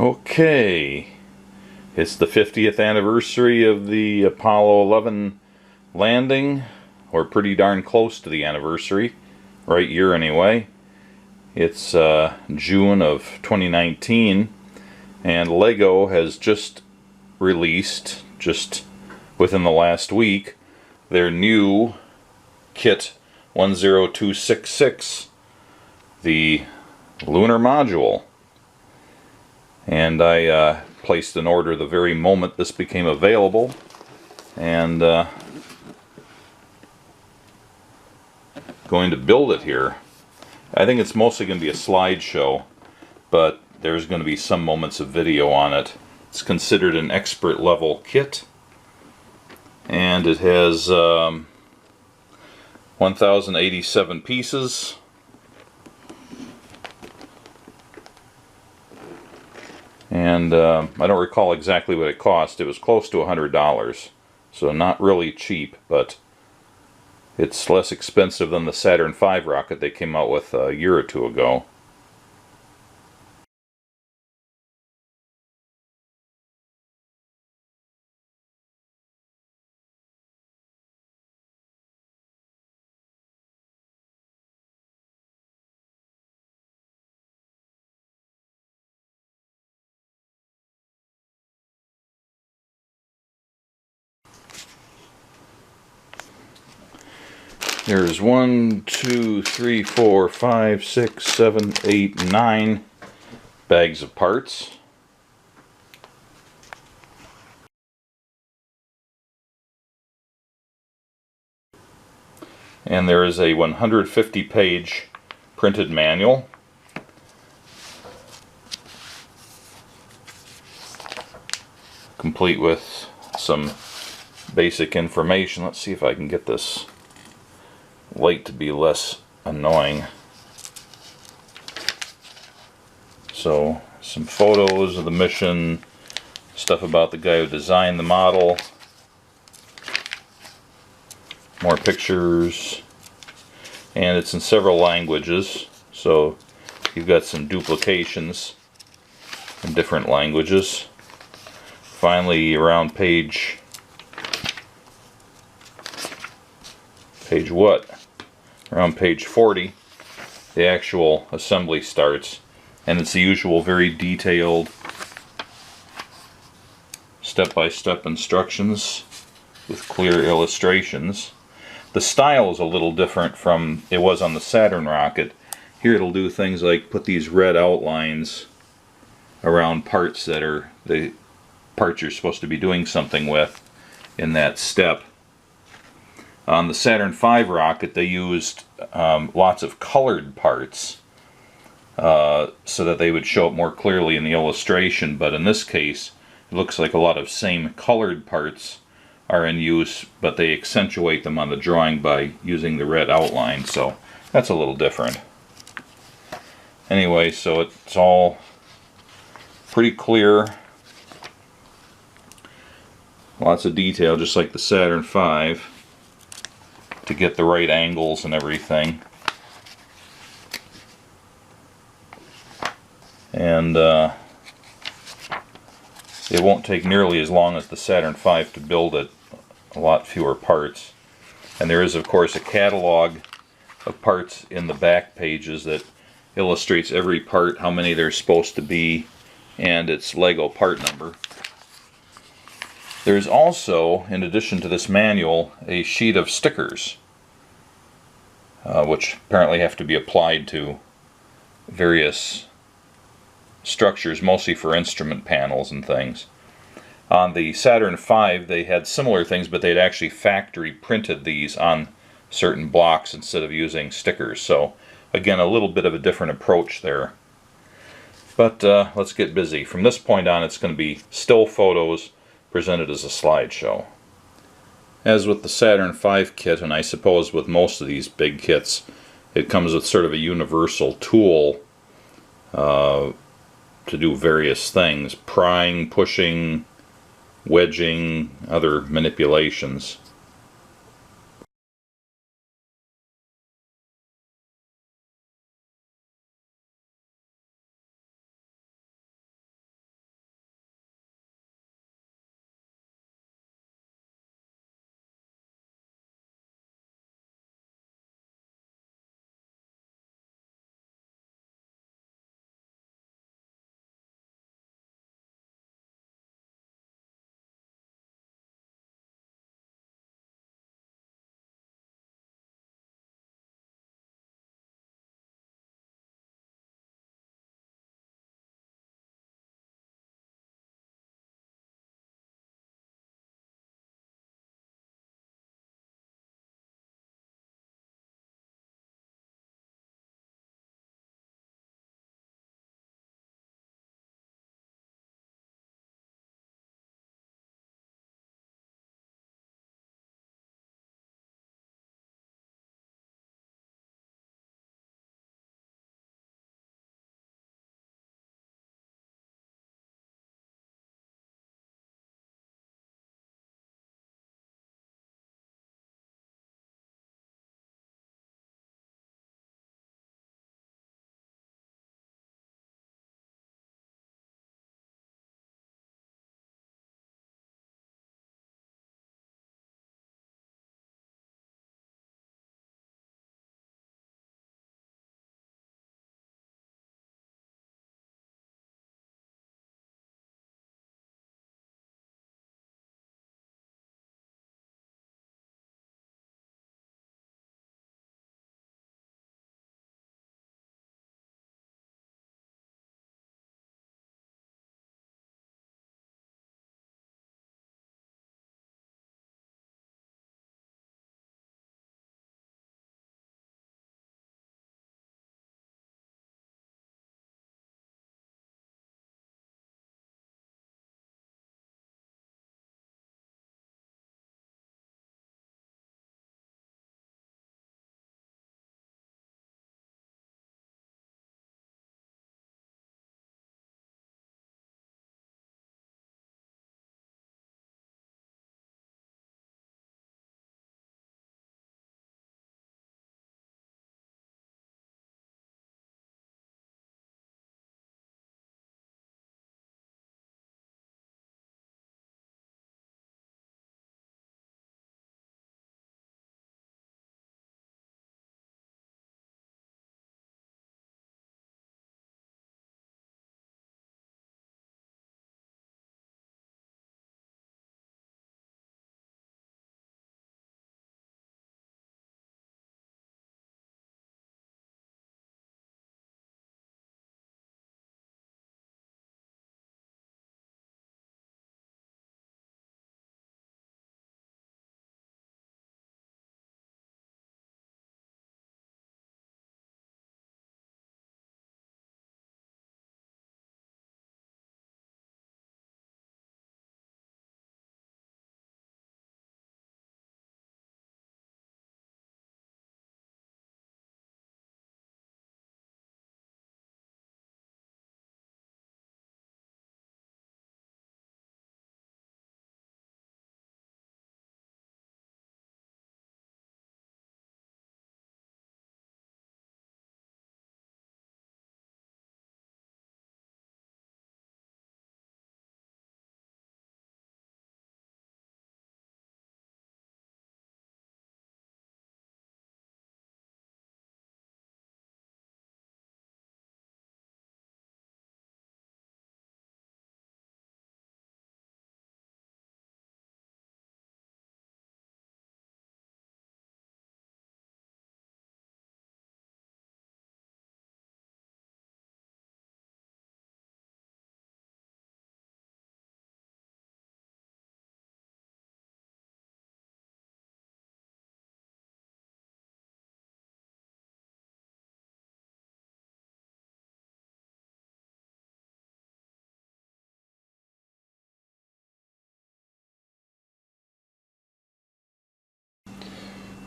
Okay, it's the 50th anniversary of the Apollo 11 landing. We're pretty darn close to the anniversary, right year anyway. It's June of 2019, and Lego has just released, just within the last week, their new kit 10266, the lunar module. And I placed an order the very moment this became available, and going to build it here. I think it's mostly going to be a slideshow, but there's going to be some moments of video on it. It's considered an expert level kit, and it has 1,087 pieces. And I don't recall exactly what it cost. It was close to $100, so not really cheap, but it's less expensive than the Saturn V rocket they came out with a year or two ago. There's 1, 2, 3, 4, 5, 6, 7, 8, 9 bags of parts. And there is a 150-page printed manual. Complete with some basic information. Let's see if I can get this light to be less annoying. So, some photos of the mission, stuff about the guy who designed the model, more pictures, and it's in several languages, so you've got some duplications in different languages. Finally, around page what? Around page 40, the actual assembly starts, and it's the usual very detailed step-by-step instructions with clear illustrations. The style is a little different from it was on the Saturn rocket. Here it'll do things like put these red outlines around parts that are the parts you're supposed to be doing something with in that step. On the Saturn V rocket, they used lots of colored parts so that they would show up more clearly in the illustration, but in this case it looks like a lot of same colored parts are in use, but they accentuate them on the drawing by using the red outline, so that's a little different. Anyway, so it's all pretty clear. Lots of detail, just like the Saturn V, to get the right angles and everything. And it won't take nearly as long as the Saturn V to build it, a lot fewer parts. And there is, of course, a catalog of parts in the back pages that illustrates every part, how many there's supposed to be, and its Lego part number. There's also, in addition to this manual, a sheet of stickers, which apparently have to be applied to various structures, mostly for instrument panels and things. On the Saturn V, they had similar things, but they'd actually factory printed these on certain blocks instead of using stickers. So, again, a little bit of a different approach there. But let's get busy. From this point on, it's going to be still photos presented as a slideshow. As with the Saturn V kit, and I suppose with most of these big kits, it comes with sort of a universal tool to do various things: prying, pushing, wedging, other manipulations.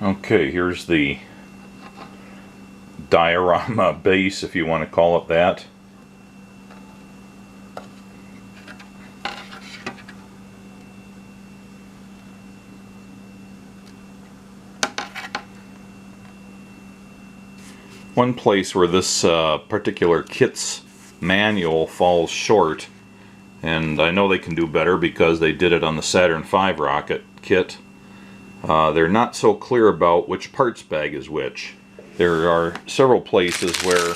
Okay, here's the diorama base, if you want to call it that. One place where this particular kit's manual falls short, and I know they can do better because they did it on the Saturn V rocket kit, they're not so clear about which parts bag is which. There are several places where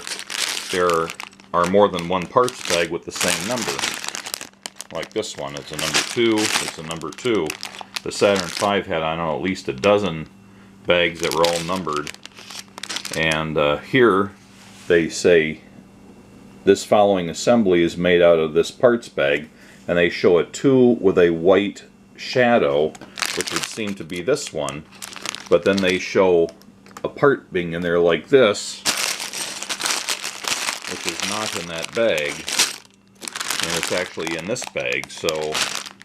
there are more than one parts bag with the same number. Like this one, it's a number 2, it's a number 2. The Saturn V had, I don't know, at least a dozen bags that were all numbered. And here they say this following assembly is made out of this parts bag, and they show a 2 with a white shadow, which would seem to be this one, but then they show a part being in there like this, which is not in that bag, and it's actually in this bag. So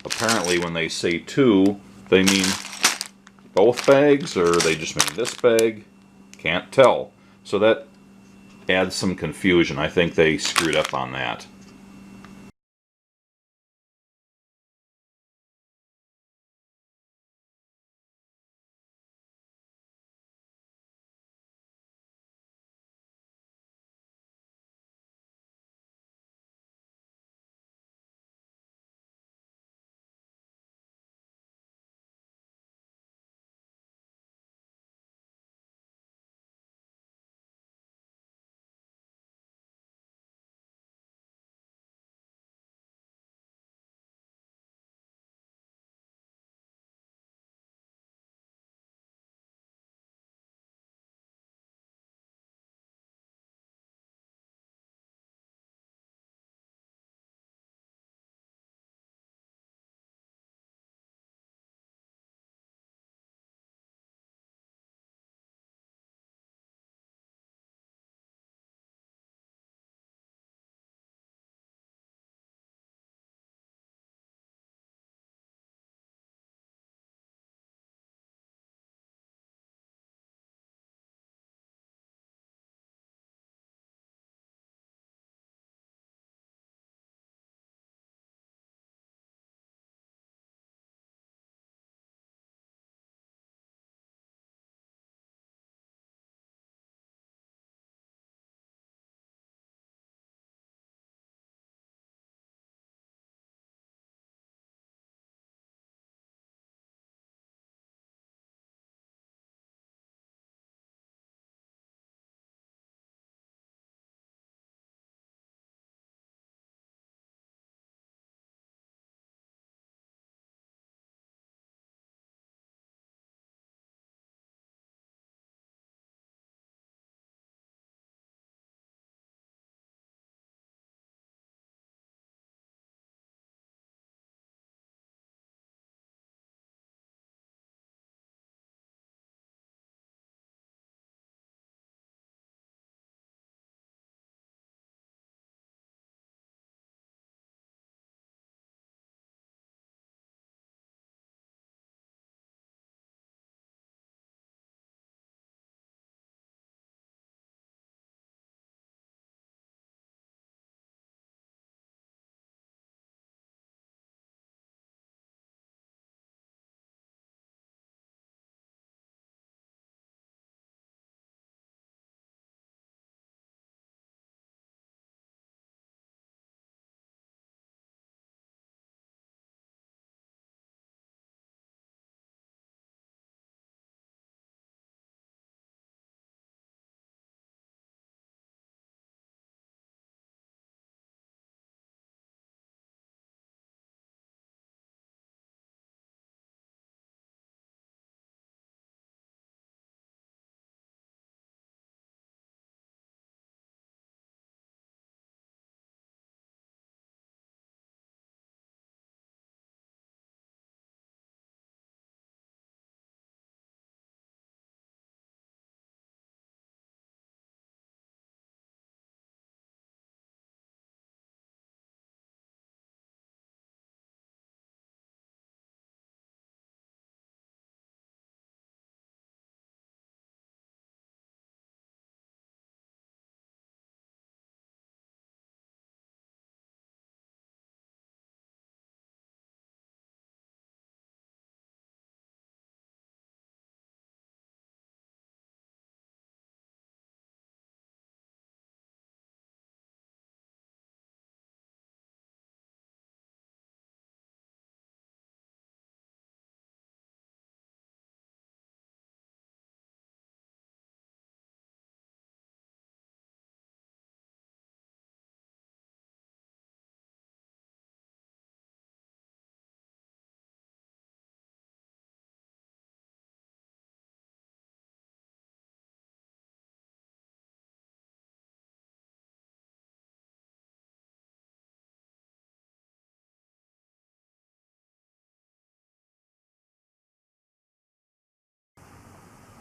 apparently when they say 2, they mean both bags, or they just mean this bag. Can't tell. So that adds some confusion. I think they screwed up on that.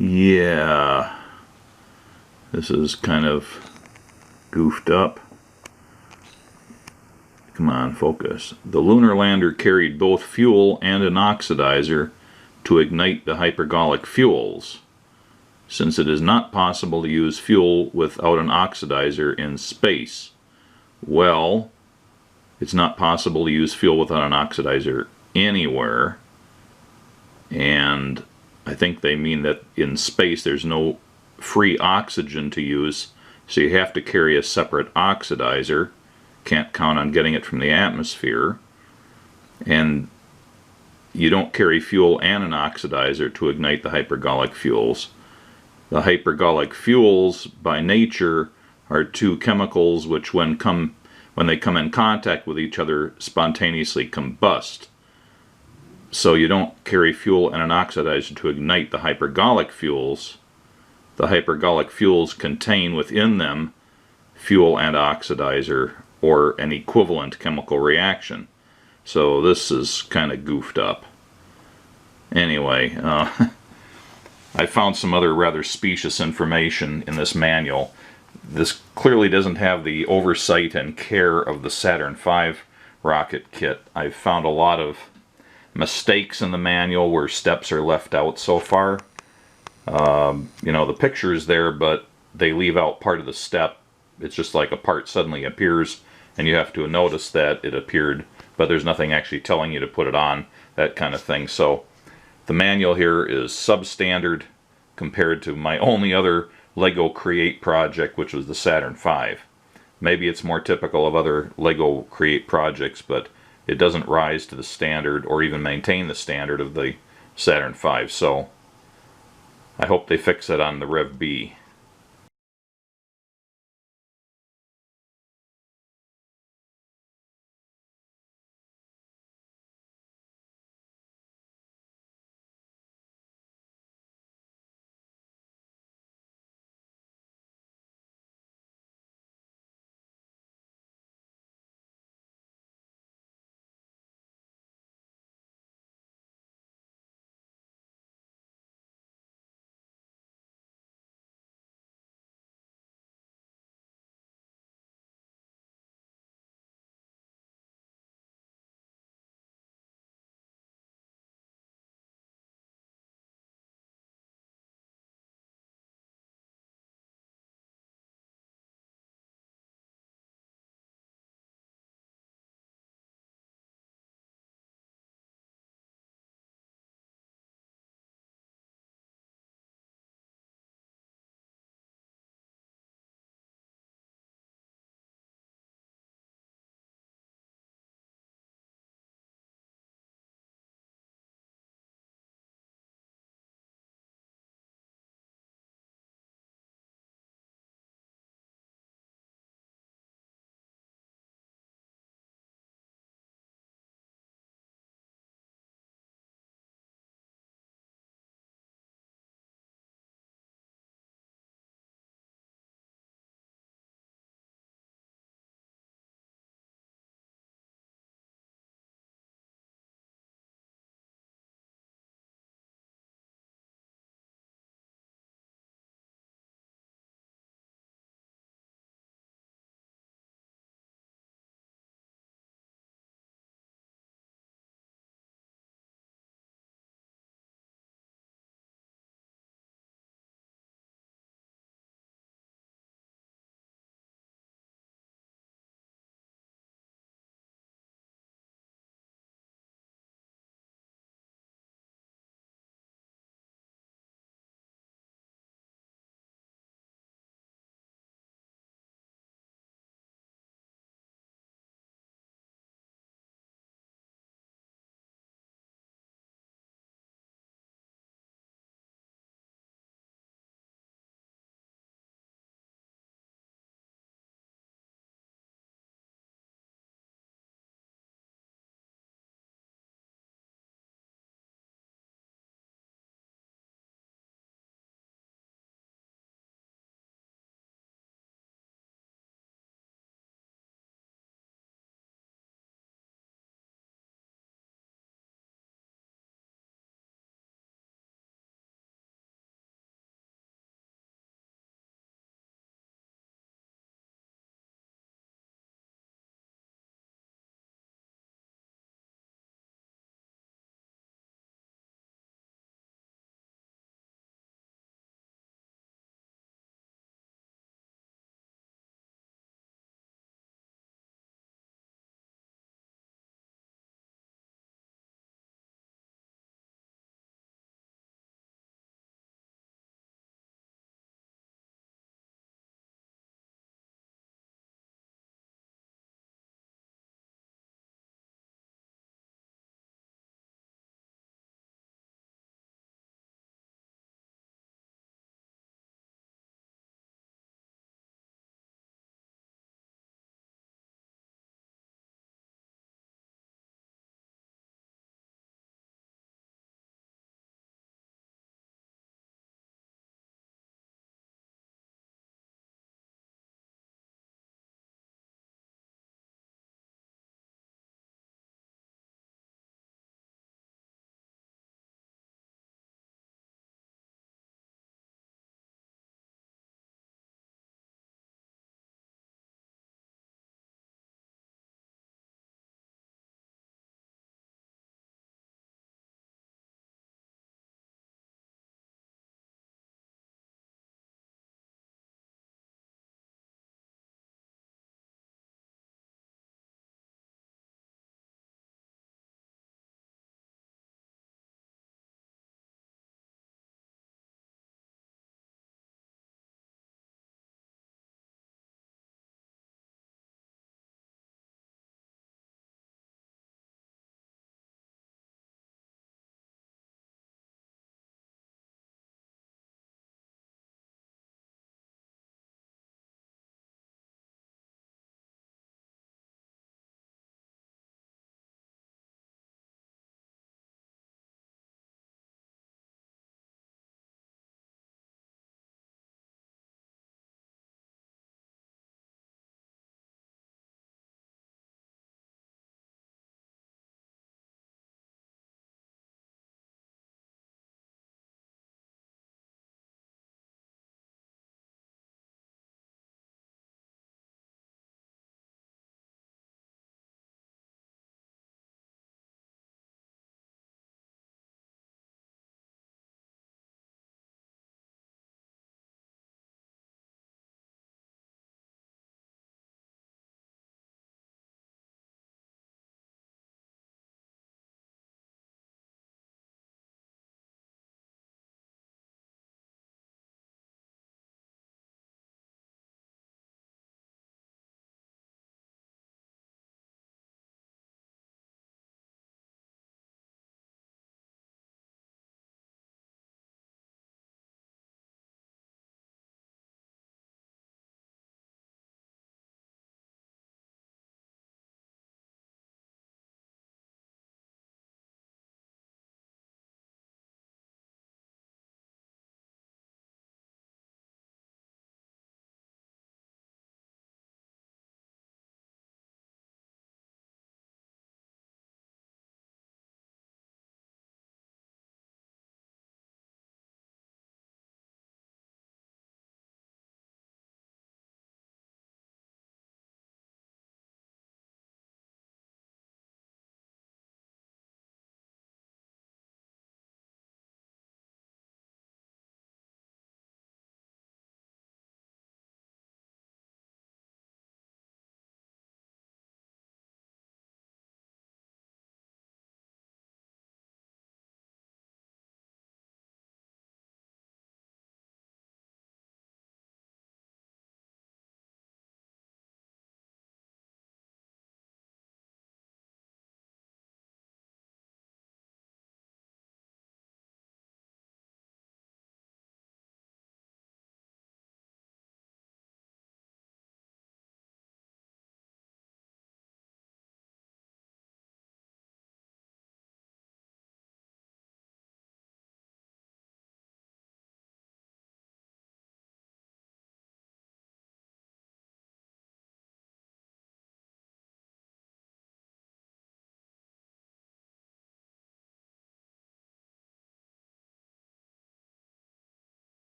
Yeah, this is kind of goofed up. Come on, focus. The Lunar Lander carried both fuel and an oxidizer to ignite the hypergolic fuels. Since it is not possible to use fuel without an oxidizer in space, well, it's not possible to use fuel without an oxidizer anywhere. And I think they mean that in space there's no free oxygen to use, so you have to carry a separate oxidizer. Can't count on getting it from the atmosphere. And you don't carry fuel and an oxidizer to ignite the hypergolic fuels. The hypergolic fuels, by nature, are two chemicals which, when they come in contact with each other, spontaneously combust. So you don't carry fuel and an oxidizer to ignite the hypergolic fuels. The hypergolic fuels contain within them fuel and oxidizer, or an equivalent chemical reaction. So this is kind of goofed up. Anyway, I found some other rather specious information in this manual. This clearly doesn't have the oversight and care of the Saturn V rocket kit. I've found a lot of mistakes in the manual where steps are left out so far. You know, the picture is there, but they leave out part of the step. It's just like a part suddenly appears, and you have to notice that it appeared, but there's nothing actually telling you to put it on, that kind of thing. So the manual here is substandard compared to my only other Lego Create project, which was the Saturn V. Maybe it's more typical of other Lego Create projects, but it doesn't rise to the standard or even maintain the standard of the Saturn V. So I hope they fix it on the Rev B.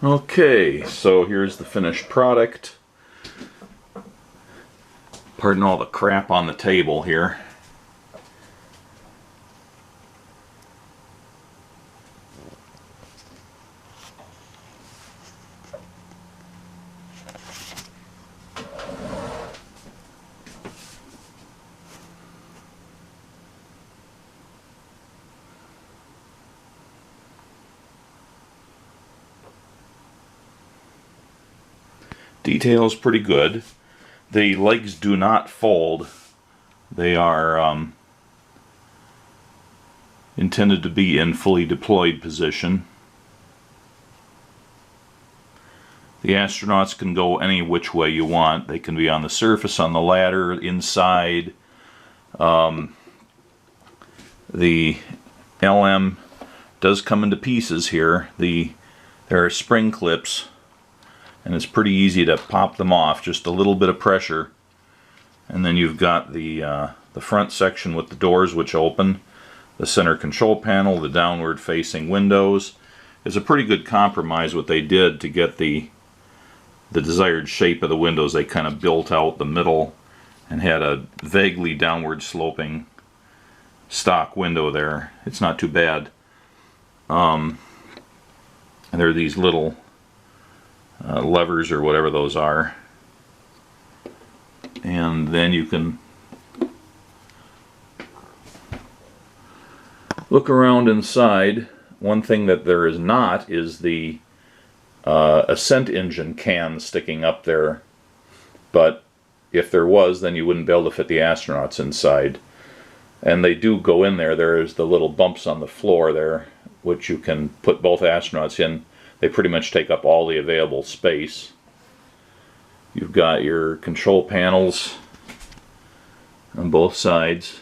Okay, so here's the finished product. Pardon all the crap on the table here. Detail's pretty good. The legs do not fold. They are intended to be in fully deployed position. The astronauts can go any which way you want. They can be on the surface, on the ladder, inside. The LM does come into pieces here. There are spring clips, and it's pretty easy to pop them off, just a little bit of pressure. And then you've got the front section with the doors which open, the center control panel, the downward facing windows. It's a pretty good compromise what they did to get the desired shape of the windows. They kind of built out the middle and had a vaguely downward sloping stock window there. It's not too bad. And there are these little levers or whatever those are, and then you can look around inside. One thing that there is not is the ascent engine can sticking up there, but if there was, then you wouldn't be able to fit the astronauts inside. And they do go in there. There's the little bumps on the floor there which you can put both astronauts in. They pretty much take up all the available space. You've got your control panels on both sides.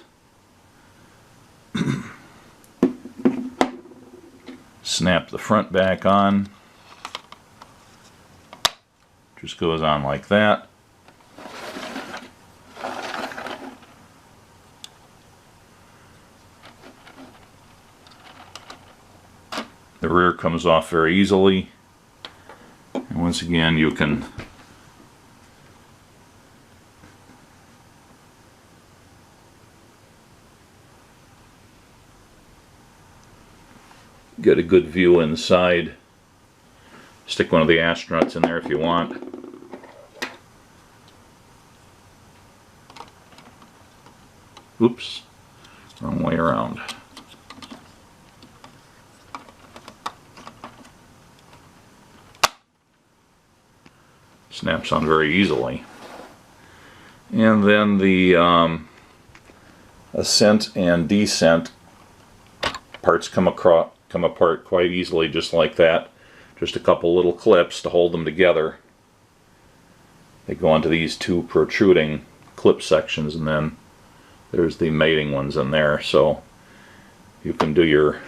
Snap the front back on. Just goes on like that. The rear comes off very easily, and once again you can get a good view inside. Stick one of the astronauts in there if you want. Oops, wrong way around. Snaps on very easily. And then the ascent and descent parts come apart quite easily, just like that. Just a couple little clips to hold them together. They go onto these two protruding clip sections, and then there's the mating ones in there, so you can do your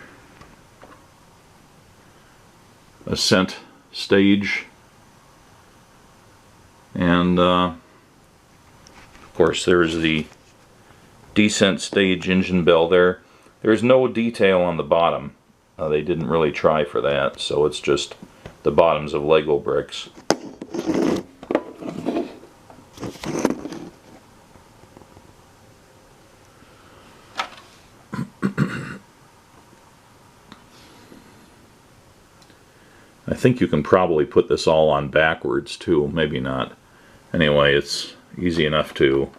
ascent stage. And of course there's the descent stage engine bell there. There's no detail on the bottom. They didn't really try for that, so it's just the bottoms of Lego bricks. I think you can probably put this all on backwards too, maybe not. Anyway, it's easy enough to,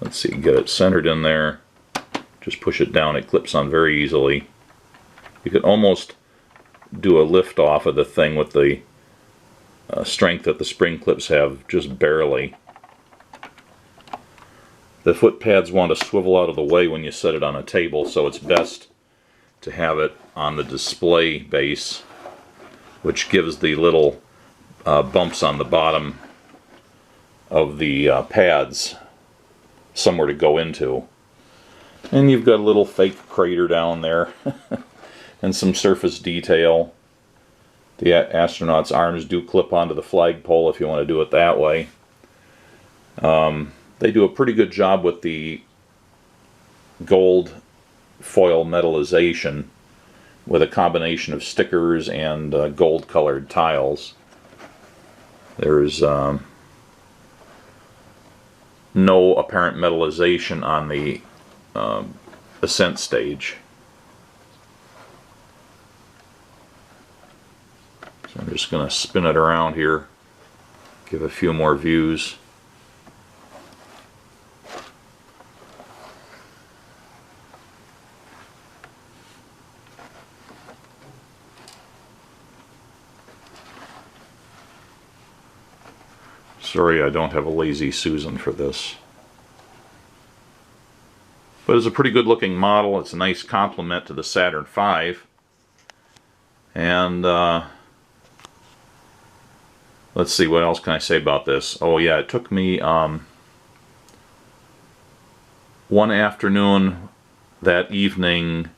let's see, get it centered in there. Just push it down, it clips on very easily. You could almost do a lift off of the thing with the strength that the spring clips have, just barely. The foot pads want to swivel out of the way when you set it on a table, so it's best to have it on the display base, which gives the little bumps on the bottom of the pads somewhere to go into. And you've got a little fake crater down there and some surface detail. The astronaut's arms do clip onto the flagpole if you want to do it that way. They do a pretty good job with the gold foil metallization. with a combination of stickers and gold colored tiles. There's no apparent metallization on the ascent stage. So I'm just going to spin it around here, give a few more views. Sorry, I don't have a Lazy Susan for this. But it's a pretty good looking model. It's a nice complement to the Saturn V. And let's see, what else can I say about this? Oh yeah, it took me one afternoon that evening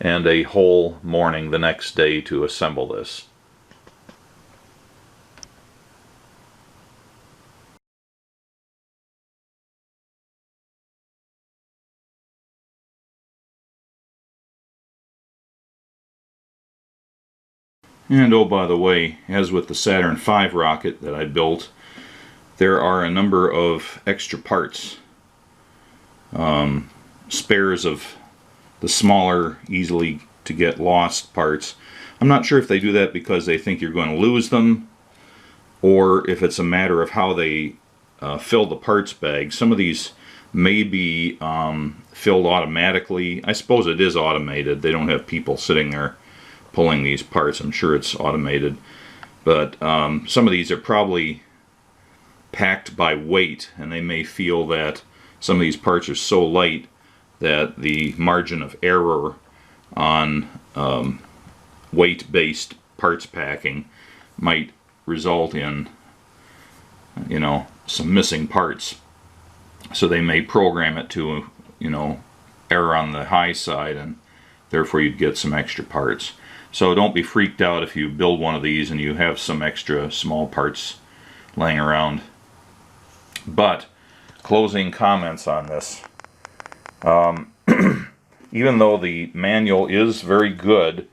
and a whole morning the next day to assemble this. And oh, by the way, as with the Saturn V rocket that I built, there are a number of extra parts, spares of the smaller, easily to get lost parts. I'm not sure if they do that because they think you're going to lose them, or if it's a matter of how they fill the parts bag. Some of these may be filled automatically. I suppose it is automated. They don't have people sitting there pulling these parts. I'm sure it's automated, but some of these are probably packed by weight, and they may feel that some of these parts are so light that the margin of error on weight-based parts packing might result in, you know, some missing parts. So they may program it to, you know, error on the high side, and therefore you'd get some extra parts. So don't be freaked out if you build one of these and you have some extra small parts laying around. But closing comments on this. Even though the manual is very good,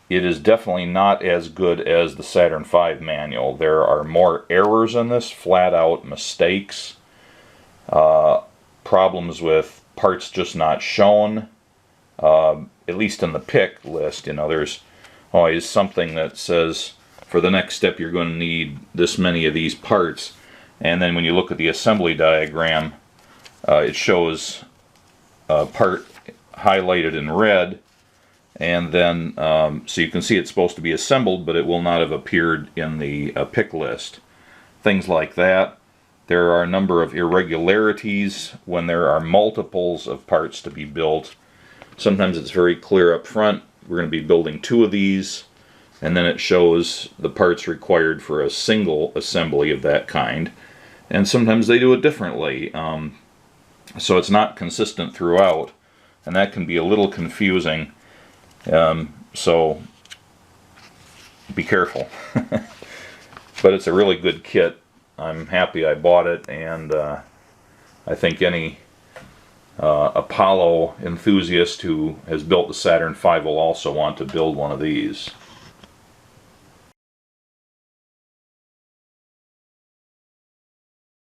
it is definitely not as good as the Saturn V manual. There are more errors in this, flat out mistakes, problems with parts just not shown. At least in the pick list, you know, there's always something that says for the next step you're going to need this many of these parts, and then when you look at the assembly diagram, it shows a part highlighted in red, and then so you can see it's supposed to be assembled, but it will not have appeared in the pick list. Things like that. There are a number of irregularities when there are multiples of parts to be built. Sometimes it's very clear up front, we're going to be building 2 of these, and then it shows the parts required for a single assembly of that kind. And sometimes they do it differently, so it's not consistent throughout, and that can be a little confusing, so be careful. But it's a really good kit. I'm happy I bought it, and I think any Apollo enthusiast who has built the Saturn V will also want to build one of these.